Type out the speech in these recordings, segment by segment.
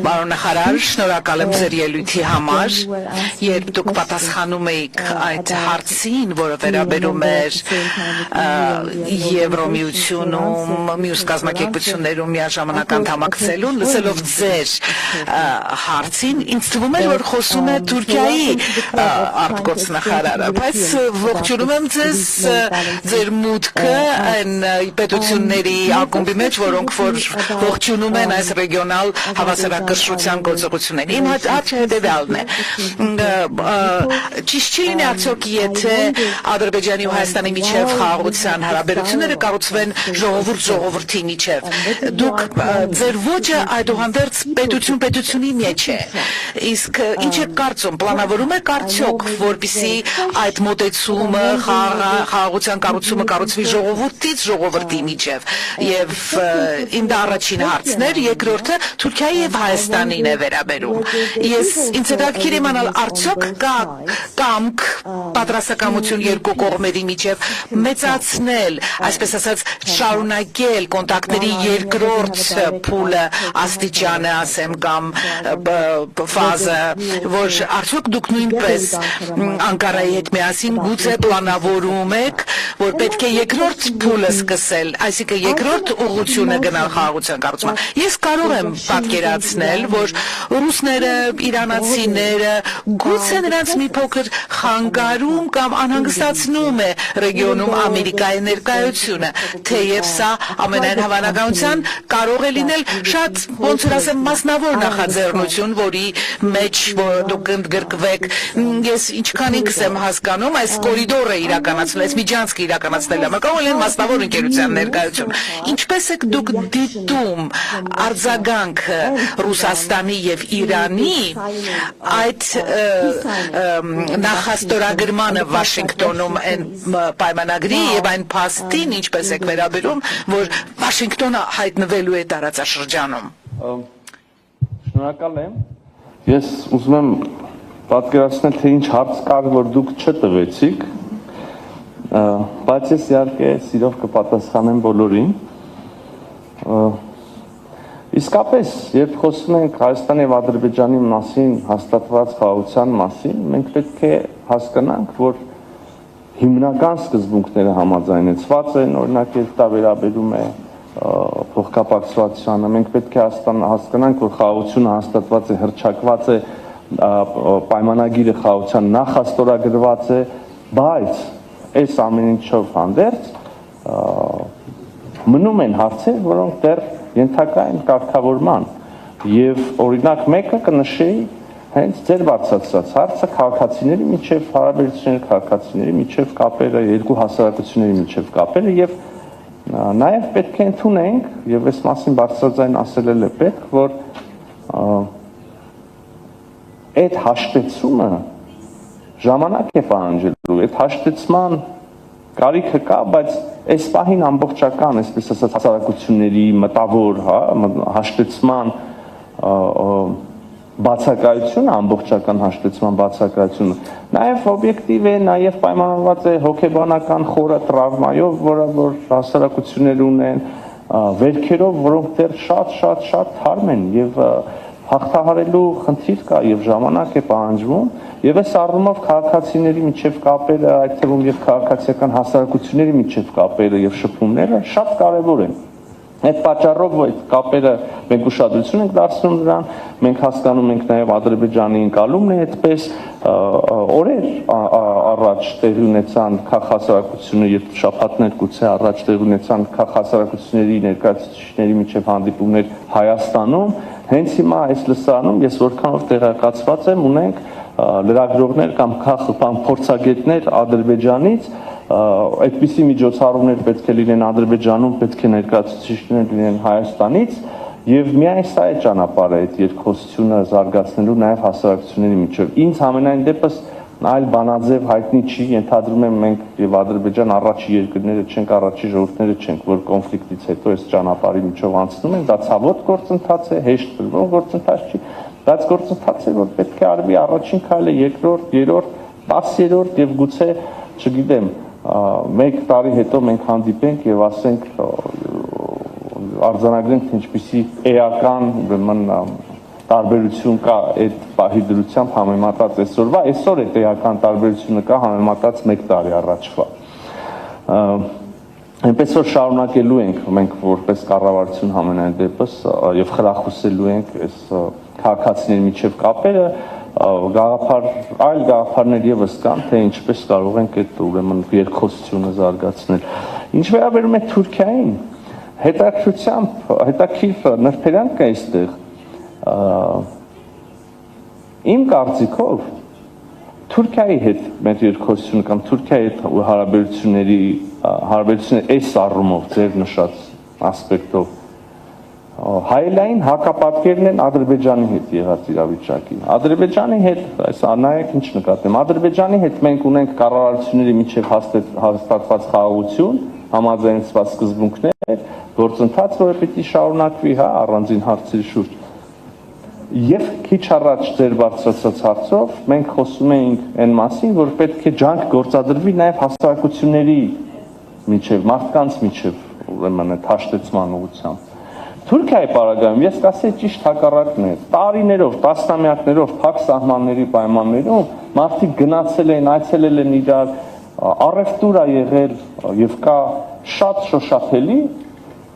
Բարոնախարար, շնորհակալ եմ ձեր ելույթի համար, երբ դուք պատասխանում եք այդ հարցին, որը վերաբերում էր Եվրոմիությունում, մյուս կազմակերպություններում միաժամանակ անդամակցելուն, լսելով ձեր հարցին, ինձ թվում էր, որ խոսում է Թուրքիայի արտգործնախարարը, բայց ողջունում եմ ձեզ ձեր մուտքը այն պետությունների ակումբի մեջ, որոնք որ ողջունում են այս ռեգիոնալ հավասարակշռության գործողությունները։ Իմ հարցը հետևյալն է. ճիշտ չի լինի արդյոք, եթե Ադրբեջանի ու Հայաստանի միջև խաղաղության հարաբերությունները կառուցվեն ժողովուրդ-ժողովրդի միջև։ Դուք ձեր ոճը այդուհանդերձ պետություն-պետությունի մեջ է։ Իսկ ինչ եք կարծում, պլանավորում եք արդյոք, որպեսզի այդ մոտեցումը, խաղաղության կառուցումը կառուցվի ժողովրդից ժողովրդի միջև։ Եվ իմ դա առաջին հարցն էր, երկրորդը Թուրքիայի եւ Հայաստանին է վերաբերում։ Ինձ հետաքրքիր իմանալ, արդյոք կա կամք, պատրաստակամություն երկու կողմերի միջև մեծացնել, այսպես ասած, շարունակել կոնտակտների երկրորդ փուլը, աստիճանը, ասեմ, կամ ֆազը, որ արդյոք դուք նույնպես Անկարայի հետ միասին գուցե պլանավորում եք, որ պետք է երկրորդ փուլը սկսել, այսինքն երկրորդ ուղղությունը գնալ խաղաղության կառուցման։ Ես կարող եմ պատկերացնել, որ ռուսները, իրանացիները գուցե նրանց մի փոքր խանգարում կամ անհանգստացնում է ռեգիոնում Ամերիկայի ներկայությունը, թեև սա ամենայն հավանականության կարող է լինել շատ, ոնց որ ասեմ, մասնավոր նախաձեռնություն, որի մեջ դուք ընդգրկվեք։ Ես ինչքան ինքս եմ հասկանում, այս կորիդորը իրականացնել, այս միջանցքը իրականացնել համար կարող են մասնավոր ընկերության ներկայություն։ Ինչպես եք դուք դիտում արձագանքը Ռուսաստանի եւ Իրանի այդ նախաստորագրմանը Վաշինգտոնում այն պայմանագրի եւ այն փաստին, ինչպես եք վերաբերում, որ Վաշինգտոնը հայտնվելու է տարածաշրջանում։ Շնորհակալ եմ։ Ես ուզում եմ պատկերացնել, թե ինչ հարց կար, որ դուք չտվեցիք, բայց ես իհարկե սիրով կպատասխանեմ բոլորին։ Իսկապես, երբ խոսում ենք Հայաստանի եւ Ադրբեջանի մասին հաստատված խաղաղության մասին, մենք պետք է հասկանանք, որ հիմնական սկզբունքները համաձայնեցված են, օրինակ, երբ դա վերաբերում է փոխկապակցվածությանը, մենք պետք է հասկանանք, որ խաղաղությունը հաստատված է, հռչակված է, պայմանագիրը խաղաղության նախաստորագրված է, բայց այս ամեն ինչով հանդերձ մնում են հարցեր, որոնք դեռ ենթակա են կարգավորման եւ օրինակ մեկը կնշեի հենց ձեր բարձրացրած հարցը քաղաքացիների միջև հարաբերությունները, քաղաքացիների միջև կապերը, երկու հասարակությունների միջև կապերը եւ նաեւ պետք է ընդունենք եւ այս մասին բարձրաձայն ասել է պետք, որ այդ հաշտեցումը ժամանակ է պահանջելու, այդ հաշտեցման կարիքը կա, բայց այս պահին ամբողջական, այսպես ասած, հասարակությունների մտավոր, հաշտեցման բացակայությունը, ամբողջական հաշտեցման բացակայությունը, նաև օբյեկտիվ է, նաև պայմանավորված է հոգեբանական խորը տրավմայով, որը որ հասարակություններ ունեն, վերքերով, որոնք դեռ շատ թարմ են եւ հաղթահարելու խնդիր կա եւ ժամանակ է պահանջվում եւ այս առումով քաղաքացիների միջև կապերը, այդ թվում եւ քաղաքացիական հասարակությունների միջև կապերը եւ շփումները շատ կարեւոր են։ Այդ պատճառով այդ կապերը մենք ուշադրություն ենք դարձնում նրան, մենք հասկանում ենք նաեւ Ադրբեջանի ընկալումն է այդպես օրեր առաջ տեղի ունեցան քաղաքացիությունը եւ շաբաթներ գուցե առաջ տեղի ունեցան քաղաքացիությունների ներկայացուցիչների միջև հանդիպումներ Հայաստանում, հենց հիմա այս լսարանում ես որքանով տեղեկացված եմ ունենք լրագրողներ կամ փորձագետներ Ադրբեջանից, այդպիսի միջոցառումներ պետք է լինեն Ադրբեջանում, պետք է ներկայացուցիչներ լինեն Հայաստանից եւ միայն սա է ճանապարհը այդ երկխոսությունը զարգացնելու նաեւ հասարակությունների միջև։ Ինձ համենայն դեպս այլ բանաձև հայտնի չի, ենթադրում եմ մենք եւ Ադրբեջան առաջի երկրները չենք, առաջի ժողովուրդները չենք, որ կոնֆլիկտից հետո այս ճանապարհի միջով անցնում են, դա ցավոտ գործընթաց է, հեշտ բերվող գործընթաց չի, բայց գործընթաց է, որ պետք է արվի առաջին քայլը, երկրորդ, երրորդ, 10-րդ եւ գուցե, չգիտեմ, 1 տարի հետո մենք հանդիպենք եւ ասենք արձանագրենք, թե ինչպիսի էական ուրեմն տարբերություն կա այդ պահի դրությամբ համեմատած այսօրվա, այսօր այդ էական տարբերությունը կա համեմատած 1 տարի առաջվա։ Այնպես որ շարունակելու ենք մենք որպես կառավարություն համենայն դեպս եւ խրախուսելու ենք այս քաղաքացիների միջև կապերը, այլ գաղափարներ եւս կան, թե ինչպես կարող ենք այդ ուրեմն երկխոսությունը զարգացնել։ Ինչ վերաբերում է Թուրքիային, հետաքրքիր նրբերանգ կա այստեղ։ Իմ կարծիքով Թուրքիայի հետ մեր երկխոսությունը կամ Թուրքիայի հետ հարաբերությունները այս առումով ձեր նշած ասպեկտով հայելային հակապատկերն են Ադրբեջանի հետ եղած իրավիճակին։ Ադրբեջանի հետ այս նայեք ինչ նկատեմ։ Ադրբեջանի հետ մենք ունենք կառավարությունների միջև հաստատված խաղաղություն, համաձայնեցված սկզբունքներ, գործընթաց, որը պիտի շարունակվի, հա, առանձին հարցերի շուրջ։ Եվ քիչ առաջ ձեր բարձրացած հարցով մենք խոսում էինք այն մասին, որ պետք է ջանք գործադրվի նաև հասարակությունների միջև, մարդկանց միջև, ուրեմն այդ հաշտեցման ուղղությամբ։ Թուրքիայի պարագայում ես կասեի ճիշտ հակառակն է։ Տարիներով, տասնամյակներով փակ սահմանների պայմաններում մարդիկ գնացել են, այցելել են իրար, առևտուր է եղել եւ կա շատ շոշափելի։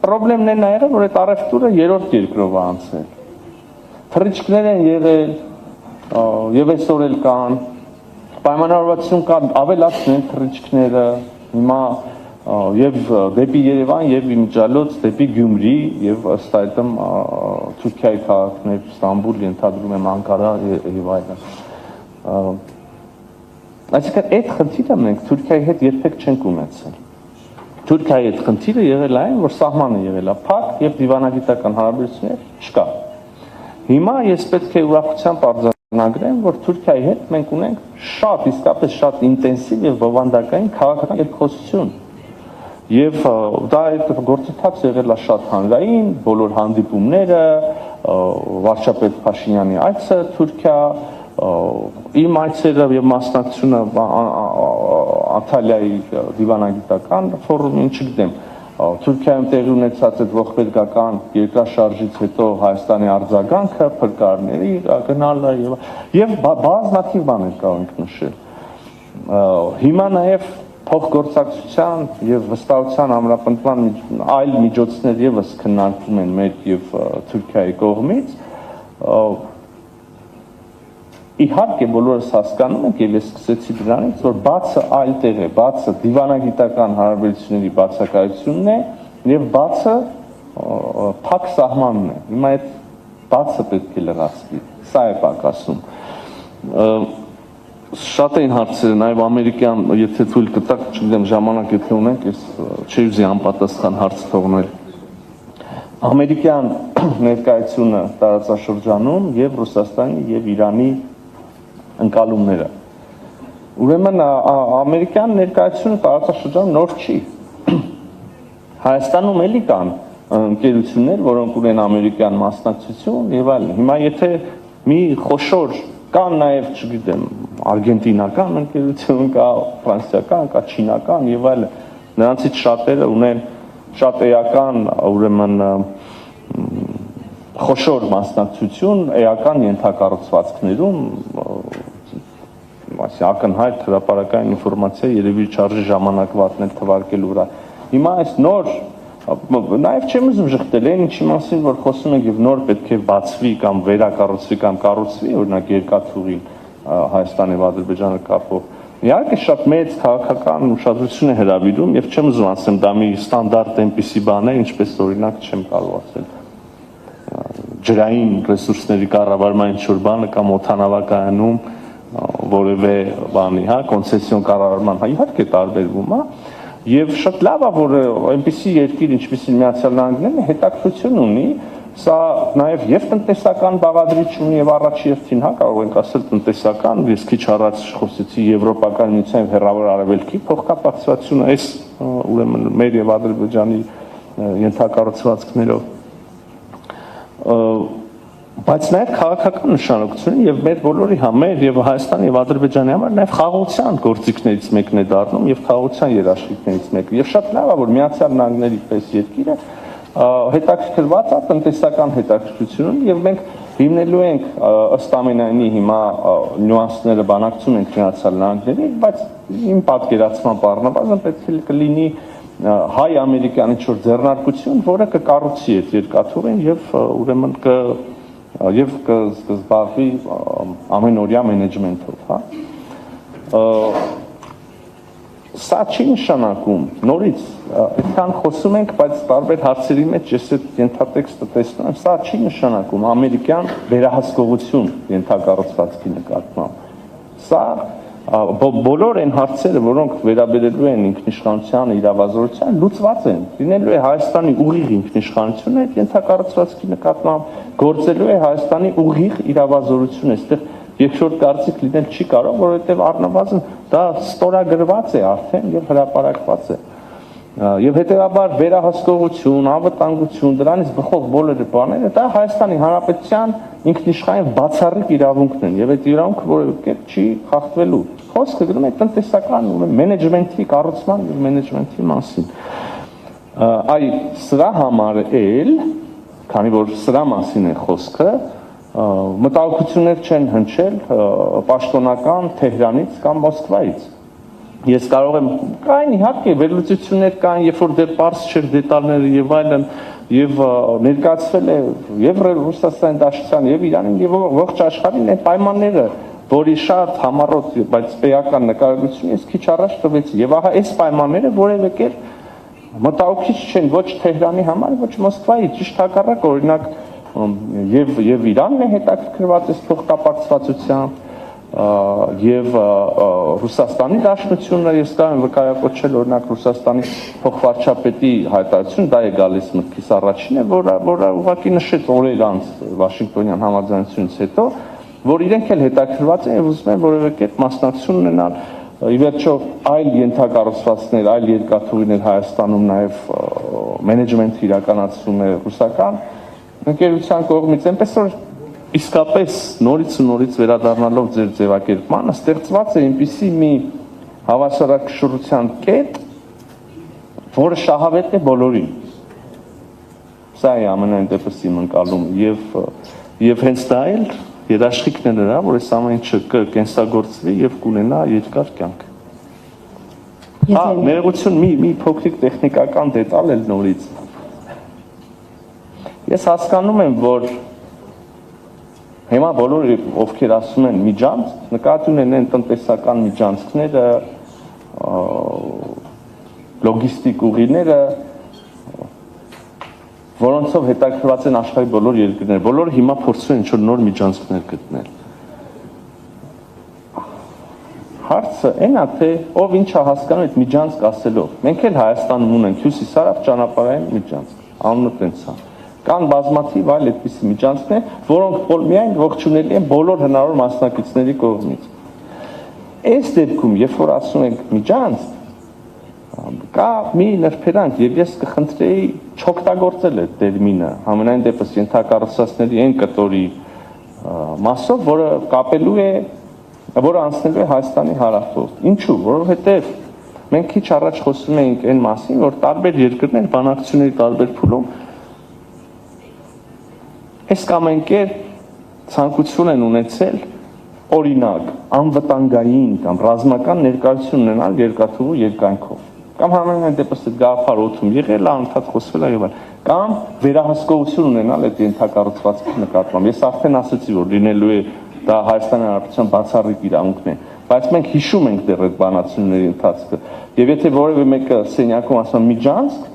Պրոբլեմն է նա եղել, որ այդ առևտուրը երրորդ երկրով է անցել։ Թռիչքներ են եղել եւ այսօր էլ կան, պայմանավորվածություն կա ավելացնել թռիչքները, հիմա եւ դեպի Երևան եւ իմիջիալոց դեպի Գյումրի եւ ըստ այդմ Թուրքիայի քաղաքներ, Ստամբուլ, ենթադրում եմ Անկարա եւ այլն։ Այսինքն այդ խնդիրը մենք Թուրքիայի հետ երբեք չենք ունեցել։ Թուրքիայի հետ խնդիրը եղել է այն, որ սահմանը եղել է փակ եւ դիվանագիտական հարաբերություններ չկա։ Հիմա ես պետք է ուրախությամբ արձանագրեմ, որ Թուրքիայի հետ մենք ունենք շատ, իսկապես շատ ինտենսիվ եւ բովանդակային քաղաքական երկխոսություն։ Եվ դա այդ գործընթացը եղել է շատ հանրային, բոլոր հանդիպումները, վարչապետ Փաշինյանի այցը Թուրքիա, իմ այցերը եւ մասնակցությունը Անտալիայի դիվանագիտական ֆորումին, չգիտեմ, Թուրքիայում տեղի ունեցած այդ ողբերգական երկրաշարժից հետո Հայաստանի արձագանքը, փրկարարների գնալը եւ բազմաթիվ բաներ կարող ենք նշել։ Հիմա նաեւ փոխգործակցության եւ վստահության ամրապնդման այլ միջոցներ եւս քննարկվում են մեր եւ Թուրքիայի կողմից։ Իհարկե բոլորս հասկանում ենք եւ ես սկսեցի դրանից, որ բացը այլ տեղ է, բացը դիվանագիտական հարաբերությունների բացակայությունն է եւ բացը փակ սահմանն է։ Հիմա այդ բացը պետք է լրացվի։ Սա է պակասում։ Շատ էին հարցերը, նաև ամերիկյան, եթե թույլ կտակ, չգիտեմ, ժամանակ եթե ունենք, ես չի ուզի անպատասխան հարց թողնել։ Ամերիկյան ներկայությունը տարածաշրջանում եւ Ռուսաստանի եւ Իրանի ընկալումները։ Ուրեմն ամերիկյան ներկայությունը տարածաշրջանում նոր չի։ Հայաստանում էլի կան ընկերություններ, որոնք ունեն ամերիկյան մասնակցություն եւ այլն։ Հիմա եթե մի խոշոր կան նաև, չգիտեմ, արգենտինական ընկերություն կա, ֆրանսիական կա, չինական եւ այլն, նրանցից շատերը ունեն շատ էական, ուրեմն խոշոր մասնակցություն էական ենթակառուցվածքներում, այսինքն ակնհայտ հրապարակային ինֆորմացիա երևի չարժի ժամանակվատն էլ թվարկելու վրա։ Հիմա այս նոր նաև չեմ ուզում ժխտել այն ինչի մասին, որ խոսում ենք եւ նոր պետք է բացվի կամ վերակառուցվի կամ կառուցվի, օրինակ երկաթուղին Հայաստանի եւ Ադրբեջանը կապող։ Իհարկե շատ մեծ քաղաքական ուշադրություն է հրավիրում եւ չեմ ուզում ասեմ դա մի ստանդարտ այնպիսի բան է, ինչպես օրինակ չեմ կարող ասել ջրային ռեսուրսների կառավարման ինչ-որ բանը կամ օդանավակայանում որևէ բանի, հա, կոնցեսիոն կառավարման, հա, իհարկե տարբերվում, հա, եւ շատ լավ է, որ այնպիսի երկիր, ինչպիսին Միացյալ Նահանգներն է, հետաքրություն ունի, սա նաեւ եւ տնտեսական բաղադրիչ ունի եւ առաջի հերթին, հա, կարող ենք ասել տնտեսական, ես քիչ առաջ խոսեցի Եվրոպական միության հեռավոր արևելքի փոխկապակցությունը, այս ուրեմն մեր եւ Ադրբեջանի ենթակառուցվածքներով բայց նաև քաղաքական նշանակություն եւ մեր բոլորի համար եւ Հայաստանի եւ Ադրբեջանի համար նաև խաղաղության գործիքներից մեկն է դառնում եւ խաղաղության երաշխիքներից մեկը եւ շատ լավ է որ Միացյալ Նահանգների պես երկիրը հետաքրքրված է տնտեսական հետաքրքրությունում եւ մենք հիմնելու ենք ըստ ամենայնի հիմա նյուանսները բանակցում ենք Միացյալ Նահանգների, բայց իմ պատկերացման առնվազն պետք է կլինի հայ-ամերիկյան ինչ-որ ձեռնարկություն, որը կկառուցի այդ երկաթուղին եւ ուրեմն կզբաղվի ամենօրյա մենեջմենթով, հա։ Սա չի նշանակում, նորից այդքան խոսում ենք, բայց տարբեր հարցերի մեջ ես այդ ենթատեքստը տեսնում եմ, սա չի նշանակում ամերիկյան վերահսկողություն ենթակառուցվածքի նկատմամբ։ Սա բոլոր այն հարցերը, որոնք վերաբերելու են ինքնիշխանությանը, իրավազորությանը, լուծված են։ Լինելու է Հայաստանի ուղիղ ինքնիշխանությունը այդ ենթակառուցվածքի նկատմամբ, գործելու է Հայաստանի ուղիղ իրավազորությունը, այստեղ երկրորդ կարծիք լինել չի կարող, որովհետև առնվազն դա ստորագրված է արդեն եւ հրապարակված է։ Եվ հետեւաբար վերահսկողություն, անվտանգություն, դրանից բխող բոլոր բաները դա Հայաստանի Հանրապետության ինքնիշխանային բացառիկ իրավունքն են եւ այդ իրավունքը որևէ կերպ չի խախտվելու։ Խոսքը գնում է տնտեսական մենեջմենթի կառուցման եւ մենեջմենթի մասին։ Այ սրա համար էլ, քանի որ սրա մասին է խոսքը, մտահոգություններ չեն հնչել պաշտոնական Թեհրանից կամ Մոսկվայից։ Ես կարող եմ կային իհարկե վերլուծություններ կային, երբ որ դեռ պարզ չէր դետալները եւ այլն, եւ ներկայացվել է եւ Ռուսաստանի Դաշնության եւ Իրանին եւ ողջ աշխարհին այդ պայմանները, որի շատ համառոտ, բայց էական նկարագրություն ես քիչ առաջ տվեցի եւ ահա այս պայմանները որևէ կերպ մտահոգիչ չեն ոչ Թեհրանի համար, ոչ Մոսկվայի, ճիշտ հակառակ, օրինակ եւ Իրանն է հետաքրքրված այս փոխկապակցվածությամբ եւ Ռուսաստանի Դաշնությունը ես կարող եմ վկայակոչել օրինակ Ռուսաստանի փոխվարչապետի հայտարարություն, դա է գալիս մտքիս առաջինը, որը ուղղակի նշեց օրեր անց Վաշինգտոնյան համաձայնությունից հետո, որ իրենք էլ հետաքրքրված են եւ ուզում են որևէ կերպ մասնակցություն ունենալ ի վերջո այլ ենթակառուցվածքներ, այլ երկաթուղիներ Հայաստանում նաեւ մենեջմենթ իրականացում է ռուսական ընկերության կողմից, այնպես որ իսկապես նորից ու նորից վերադառնալով ձեր ձևակերպմանը ստեղծված է այնպիսի մի հավասարակշռության կետ, որը շահավետ է բոլորին։ Սա է ամենայն դեպս իմ ընկալումը եւ հենց դա էլ երաշխիքն է նրա, որ այս ամեն ինչը կկենսագործվի եւ կունենա երկար կյանք։ Ներողություն, մի փոքրիկ տեխնիկական դետալ էլ նորից։ Ես հասկանում եմ, որ հիմա բոլորը ովքեր ասում են միջանցք, նկատի ունեն տնտեսական միջանցքները, լոգիստիկ ուղիները, որոնցով հետաքրքրված են աշխարհի բոլոր երկրները, բոլորը հիմա փորձում են ինչ-որ նոր միջանցքներ գտնել։ Հարցը այն է, թե ով ինչ է հասկանում այդ միջանցք ասելով։ Մենք էլ Հայաստանում ունենք հյուսիսարավ ճանապարհային միջանցք, անունը տենց է։ Կան բազմաթիվ այլ այդպիսի միջանցքներ, որոնք միայն ողջունելի են բոլոր հնարավոր մասնակիցների կողմից։ Այս դեպքում, երբ որ ասում ենք միջանցք, կա մի նրբերանգ եւ ես կխնդրեի չօգտագործել այդ տերմինը համենայն դեպս ենթակառուցվածքների այն կտորի մասով, որը կապելու է, որը անցնելու է Հայաստանի հարավով։ Ինչու՞, որովհետեւ մենք քիչ առաջ խոսում էինք այն մասին, որ տարբեր երկրներ բանակցությունների տարբեր փուլում այս կամ այն կերպ ցանկություն են ունեցել օրինակ անվտանգային կամ ռազմական ներկայություն ունենալ երկաթուղու երկայնքով կամ համենայն դեպս այդ գաղափար օդում եղել է, անդադ խոսվել է եւ այլն, կամ վերահսկողություն ունենալ այդ ենթակառուցվածքի նկատմամբ։ Ես արդեն ասացի, որ լինելու է դա Հայաստանի Հանրապետության բացառիկ իրավունքն է, բայց մենք հիշում ենք դեռ այդ բանակցությունների ընթացքը։ Եվ եթե որևէ մեկը սենյակում ասում միջանցք,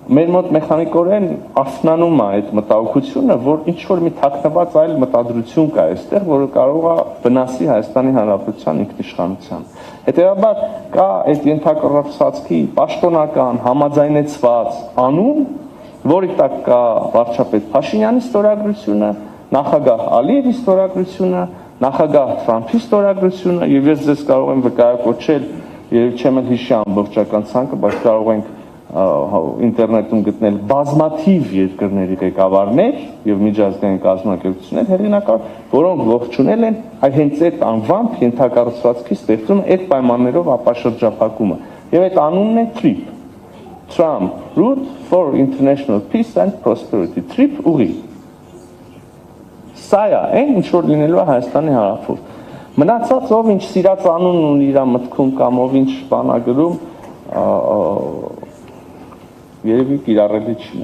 մեր մոտ մեխանիկորեն արթնանում է այդ մտահոգությունը, որ ինչ որ մի թաքնված այլ մտադրություն կա այստեղ, որը կարող է վնասի Հայաստանի Հանրապետության ինքնիշխանության։ Հետևաբար կա այդ ենթակառուցվածքի պաշտոնական համաձայնեցված անուն, որի տակ կա վարչապետ Փաշինյանի ստորագրությունը, նախագահ Ալիևի ստորագրությունը, նախագահ Թրամփի ստորագրությունը, եւ ես ձեզ կարող եմ վկայակոչել, եւ չեմ էլ հիշի ամբողջական ցանկը, բայց կարող ենք ինտերնետում գտնել բազմաթիվ երկրների ղեկավարներ եւ միջազգային կազմակերպություններ հեղինակավոր, որոնք ողջունել են հենց այդ անվամբ ենթակառուցվածքի ստեղծումը, այդ պայմաններով ապաշրջափակումը։ Եվ այդ անունն է TRIP, Trump, route for international peace and prosperity, trip ուղի։ Սա է, ինչ որ լինելու է Հայաստանի հարավում։ Մնացած ով ինչ սիրած անուն ունի իր մտքում կամ ով ինչ բան է գրում, երևի կիրառելի չի։